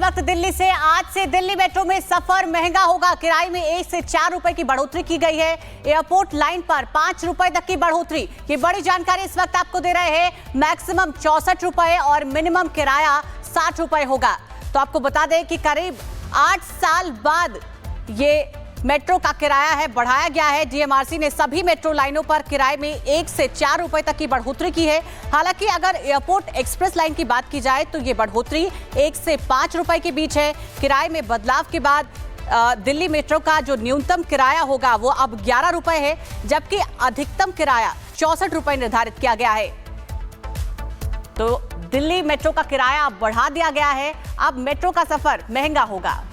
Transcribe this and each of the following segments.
वक्त दिल्ली से। आज से दिल्ली मेट्रो में सफर महंगा होगा। किराए में 1 से 4 रुपए की बढ़ोतरी की गई है। एयरपोर्ट लाइन पर 5 रुपए तक की बढ़ोतरी। ये बड़ी जानकारी इस वक्त आपको दे रहे हैं। मैक्सिमम 64 रुपए और मिनिमम किराया 60 रुपए होगा। तो आपको बता दें कि करीब 8 साल बाद ये मेट्रो का किराया है बढ़ाया गया है। डीएमआरसी ने सभी मेट्रो लाइनों पर किराए में 1 से 4 रुपए तक की बढ़ोतरी की है। हालांकि अगर एयरपोर्ट एक्सप्रेस लाइन की बात की जाए तो ये बढ़ोतरी 1 से 5 रुपए के बीच है। किराए में बदलाव के बाद दिल्ली मेट्रो का जो न्यूनतम किराया होगा वो अब 11 रुपए है, जबकि अधिकतम किराया 64 रुपए निर्धारित किया गया है। तो दिल्ली मेट्रो का किराया अब बढ़ा दिया गया है। अब मेट्रो का सफर महंगा होगा।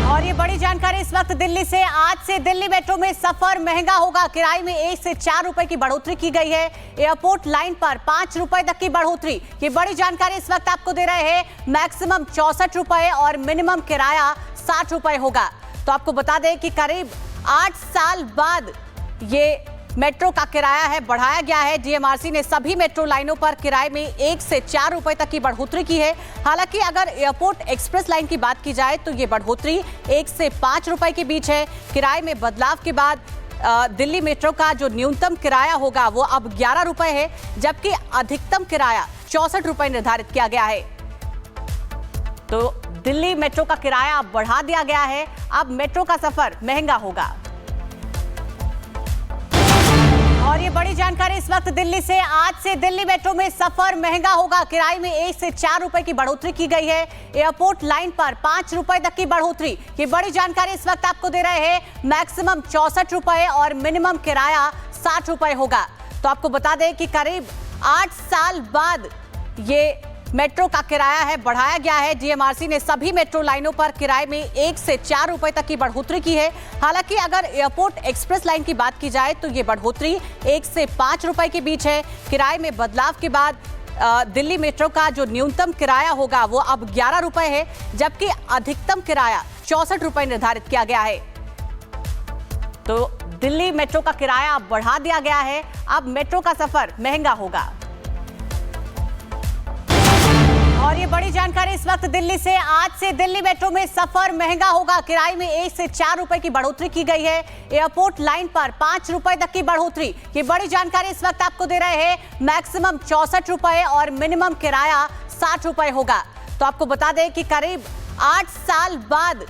और ये बड़ी जानकारी इस वक्त दिल्ली से। आज से दिल्ली मेट्रो में सफर महंगा होगा। किराए में 1 से 4 रुपए की बढ़ोतरी की गई है। एयरपोर्ट लाइन पर 5 रुपए तक की बढ़ोतरी। ये बड़ी जानकारी इस वक्त आपको दे रहे हैं। मैक्सिमम 64 रुपए और मिनिमम किराया 60 रुपए होगा। तो आपको बता दें कि करीब 8 साल बाद ये मेट्रो का किराया है बढ़ाया गया है। डीएमआरसी ने सभी मेट्रो लाइनों पर किराए में 1 से 4 रुपए तक की बढ़ोतरी की है। हालांकि अगर एयरपोर्ट एक्सप्रेस लाइन की बात की जाए तो ये बढ़ोतरी 1 से 5 रुपए के बीच है। किराए में बदलाव के बाद दिल्ली मेट्रो का जो न्यूनतम किराया होगा वो अब 11 रुपए है, जबकि अधिकतम किराया 64 रुपए निर्धारित किया गया है। तो दिल्ली मेट्रो का किराया अब बढ़ा दिया गया है। अब मेट्रो का सफर महंगा होगा। और ये बड़ी जानकारी इस वक्त दिल्ली से। आज से दिल्ली मेट्रो में सफर महंगा होगा। किराए में 1 से 4 रुपए की बढ़ोतरी की गई है। एयरपोर्ट लाइन पर 5 रुपए तक की बढ़ोतरी। ये बड़ी जानकारी इस वक्त आपको दे रहे हैं। मैक्सिमम 64 रुपए और मिनिमम किराया 60 रुपए होगा। तो आपको बता दें कि करीब 8 साल बाद ये मेट्रो का किराया है बढ़ाया गया है। डीएमआरसी ने सभी मेट्रो लाइनों पर किराए में 1 से 4 रुपए तक की बढ़ोतरी की है। हालांकि अगर एयरपोर्ट एक्सप्रेस लाइन की बात की जाए तो ये बढ़ोतरी 1 से 5 रुपए के बीच है। किराए में बदलाव के बाद दिल्ली मेट्रो का जो न्यूनतम किराया होगा वो अब 11 रुपए है, जबकि अधिकतम किराया 64 रुपए निर्धारित किया गया है। तो दिल्ली मेट्रो का किराया अब बढ़ा दिया गया है। अब मेट्रो का सफर महंगा होगा। और ये बड़ी जानकारी इस वक्त दिल्ली से। आज से दिल्ली मेट्रो में सफर महंगा होगा। किराए में 1 से 4 रुपए की बढ़ोतरी की गई है। एयरपोर्ट लाइन पर 5 रुपए तक की बढ़ोतरी। ये बड़ी जानकारी इस वक्त आपको दे रहे हैं। मैक्सिमम 64 रुपए और मिनिमम किराया 60 रुपए होगा। तो आपको बता दें कि करीब 8 साल बाद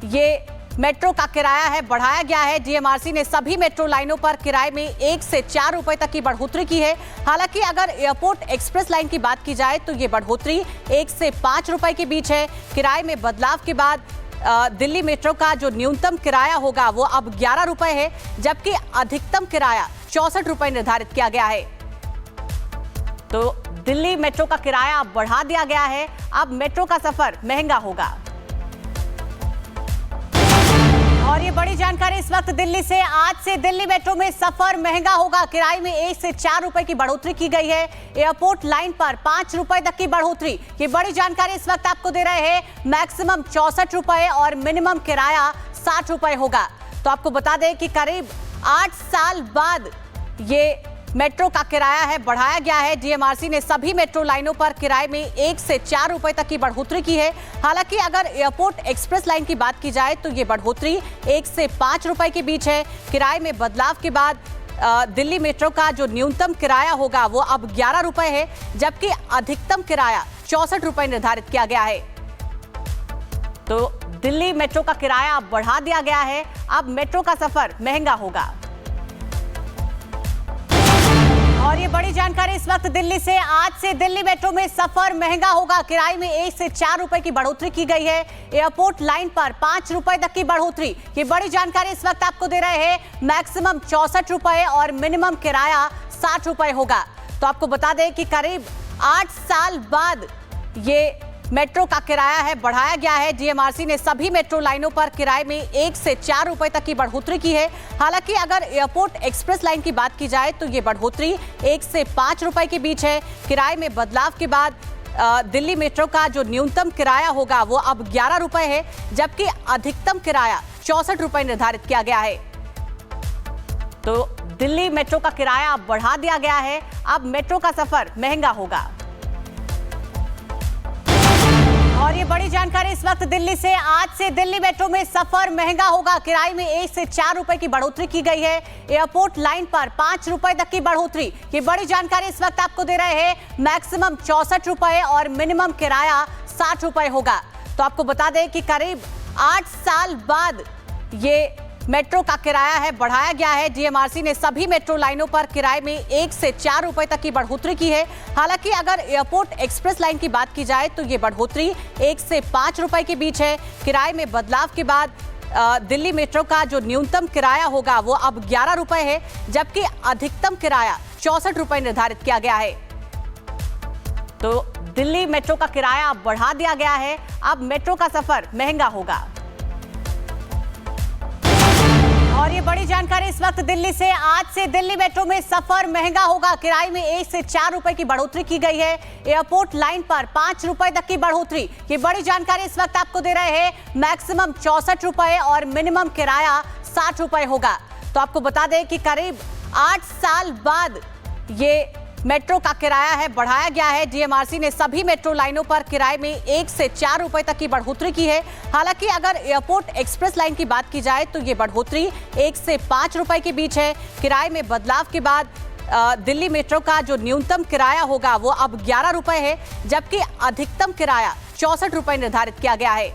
ये मेट्रो का किराया है बढ़ाया गया है। डीएमआरसी ने सभी मेट्रो लाइनों पर किराए में 1 से 4 रुपए तक की बढ़ोतरी की है। हालांकि अगर एयरपोर्ट एक्सप्रेस लाइन की बात की जाए तो ये बढ़ोतरी 1 से 5 रुपए के बीच है। किराए में बदलाव के बाद दिल्ली मेट्रो का जो न्यूनतम किराया होगा वो अब 11 रुपए है, जबकि अधिकतम किराया 64 रुपए निर्धारित किया गया है। तो दिल्ली मेट्रो का किराया अब बढ़ा दिया गया है। अब मेट्रो का सफर महंगा होगा। और ये बड़ी जानकारी इस वक्त दिल्ली से। आज से दिल्ली मेट्रो में सफर महंगा होगा। किराए में 1 से 4 रुपए की बढ़ोतरी की गई है। एयरपोर्ट लाइन पर 5 रुपए तक की बढ़ोतरी। ये बड़ी जानकारी इस वक्त आपको दे रहे हैं। मैक्सिमम 64 रुपए और मिनिमम किराया 60 रुपए होगा। तो आपको बता दें कि करीब 8 साल बाद ये मेट्रो का किराया है बढ़ाया गया है। डीएमआरसी ने सभी मेट्रो लाइनों पर किराए में 1 से 4 रुपए तक की बढ़ोतरी की है। हालांकि अगर एयरपोर्ट एक्सप्रेस लाइन की बात की जाए तो ये बढ़ोतरी 1 से 5 रुपए के बीच है। किराए में बदलाव के बाद दिल्ली मेट्रो का जो न्यूनतम किराया होगा वो अब 11 रुपए है, जबकि अधिकतम किराया 64 रुपए निर्धारित किया गया है। तो दिल्ली मेट्रो का किराया अब बढ़ा दिया गया है। अब मेट्रो का सफर महंगा होगा। और ये बड़ी जानकारी इस वक्त दिल्ली से। आज से दिल्ली मेट्रो में सफर महंगा होगा। किराए में 1 से 4 रुपए की बढ़ोतरी की गई है। एयरपोर्ट लाइन पर 5 रुपए तक की बढ़ोतरी। ये बड़ी जानकारी इस वक्त आपको दे रहे हैं। मैक्सिमम 64 रुपए और मिनिमम किराया 60 रुपए होगा। तो आपको बता दें कि करीब 8 साल बाद ये मेट्रो का किराया है बढ़ाया गया है। डीएमआरसी ने सभी मेट्रो लाइनों पर किराए में 1 से 4 रुपए तक की बढ़ोतरी की है। हालांकि अगर एयरपोर्ट एक्सप्रेस लाइन की बात की जाए तो ये बढ़ोतरी 1 से 5 रुपए के बीच है। किराए में बदलाव के बाद दिल्ली मेट्रो का जो न्यूनतम किराया होगा वो अब 11 रुपए है, जबकि अधिकतम किराया 64 रुपए निर्धारित किया गया है। तो दिल्ली मेट्रो का किराया अब बढ़ा दिया गया है। अब मेट्रो का सफर महंगा होगा। और ये बड़ी जानकारी इस वक्त दिल्ली से। आज से दिल्ली मेट्रो में सफर महंगा होगा। किराए में 1 से 4 रुपए की बढ़ोतरी की गई है। एयरपोर्ट लाइन पर 5 रुपए तक की बढ़ोतरी। ये बड़ी जानकारी इस वक्त आपको दे रहे हैं। मैक्सिमम 64 रुपए और मिनिमम किराया 60 रुपए होगा। तो आपको बता दें कि करीब 8 साल बाद ये मेट्रो का किराया है बढ़ाया गया है। डीएमआरसी ने सभी मेट्रो लाइनों पर किराए में 1 से 4 रुपए तक की बढ़ोतरी की है। हालांकि अगर एयरपोर्ट एक्सप्रेस लाइन की बात की जाए तो ये बढ़ोतरी 1 से 5 रुपए के बीच है। किराए में बदलाव के बाद दिल्ली मेट्रो का जो न्यूनतम किराया होगा वो अब 11 रुपए है, जबकि अधिकतम किराया 64 रुपए निर्धारित किया गया है। तो दिल्ली मेट्रो का किराया अब बढ़ा दिया गया है। अब मेट्रो का सफर महंगा होगा। और ये बड़ी जानकारी इस वक्त दिल्ली से। आज से दिल्ली मेट्रो में सफर महंगा होगा। किराए में 1 से 4 रुपए की बढ़ोतरी की गई है। एयरपोर्ट लाइन पर 5 रुपए तक की बढ़ोतरी। ये बड़ी जानकारी इस वक्त आपको दे रहे हैं। मैक्सिमम 64 रुपए और मिनिमम किराया 60 रुपए होगा। तो आपको बता दें कि करीब 8 साल बाद ये मेट्रो का किराया है बढ़ाया गया है। डीएमआरसी ने सभी मेट्रो लाइनों पर किराए में 1 से 4 रुपए तक की बढ़ोतरी की है। हालांकि अगर एयरपोर्ट एक्सप्रेस लाइन की बात की जाए तो ये बढ़ोतरी 1 से 5 रुपए के बीच है। किराए में बदलाव के बाद दिल्ली मेट्रो का जो न्यूनतम किराया होगा वो अब 11 रुपए है, जबकि अधिकतम किराया 64 रुपए निर्धारित किया गया है।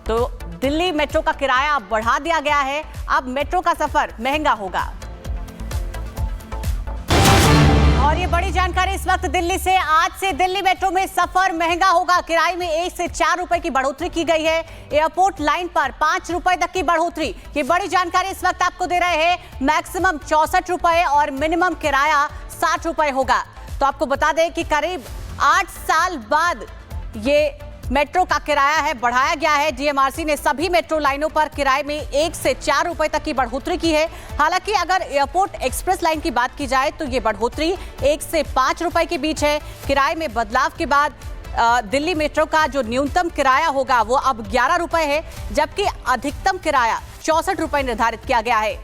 तो दिल्ली मेट्रो का किराया अब बढ़ा दिया गया है। अब मेट्रो का सफर महंगा होगा। और ये बड़ी जानकारी इस वक्त दिल्ली से। आज से दिल्ली मेट्रो में सफर महंगा होगा। किराए में 1 से 4 रुपए की बढ़ोतरी की गई है। एयरपोर्ट लाइन पर 5 रुपए तक की बढ़ोतरी। ये बड़ी जानकारी इस वक्त आपको दे रहे हैं। मैक्सिमम 64 रुपए और मिनिमम किराया 60 रुपए होगा। तो आपको बता दें कि करीब 8 साल बाद ये मेट्रो का किराया है बढ़ाया गया है। डीएमआरसी ने सभी मेट्रो लाइनों पर किराए में 1 से 4 रुपए तक की बढ़ोतरी की है। हालांकि अगर एयरपोर्ट एक्सप्रेस लाइन की बात की जाए तो ये बढ़ोतरी 1 से 5 रुपए के बीच है। किराए में बदलाव के बाद दिल्ली मेट्रो का जो न्यूनतम किराया होगा वो अब 11 रुपए है, जबकि अधिकतम किराया 64 रुपए निर्धारित किया गया है।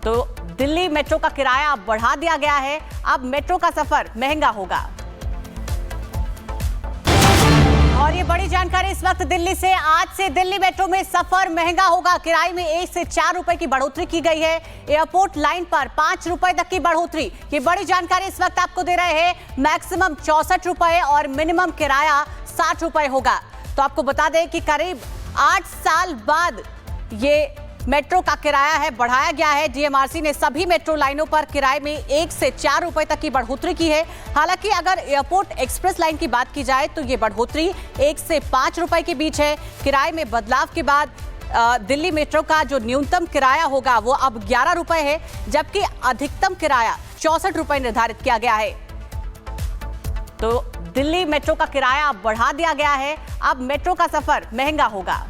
तो दिल्ली मेट्रो का किराया अब बढ़ा दिया गया है। अब मेट्रो का सफर महंगा होगा। और ये बड़ी जानकारी इस वक्त दिल्ली से। आज से दिल्ली मेट्रो में सफर महंगा होगा। किराए में 1 से 4 रुपए की बढ़ोतरी की गई है। एयरपोर्ट लाइन पर 5 रुपए तक की बढ़ोतरी। ये बड़ी जानकारी इस वक्त आपको दे रहे हैं। मैक्सिमम 64 रुपए और मिनिमम किराया 60 रुपए होगा। तो आपको बता दें कि करीब 8 साल बाद ये मेट्रो का किराया है बढ़ाया गया है। डीएमआरसी ने सभी मेट्रो लाइनों पर किराए में 1 से 4 रुपए तक की बढ़ोतरी की है। हालांकि अगर एयरपोर्ट एक्सप्रेस लाइन की बात की जाए तो ये बढ़ोतरी 1 से 5 रुपए के बीच है। किराए में बदलाव के बाद दिल्ली मेट्रो का जो न्यूनतम किराया होगा वो अब 11 रुपए है, जबकि अधिकतम किराया 64 रुपए निर्धारित किया गया है। तो दिल्ली मेट्रो का किराया अब बढ़ा दिया गया है। अब मेट्रो का सफर महंगा होगा।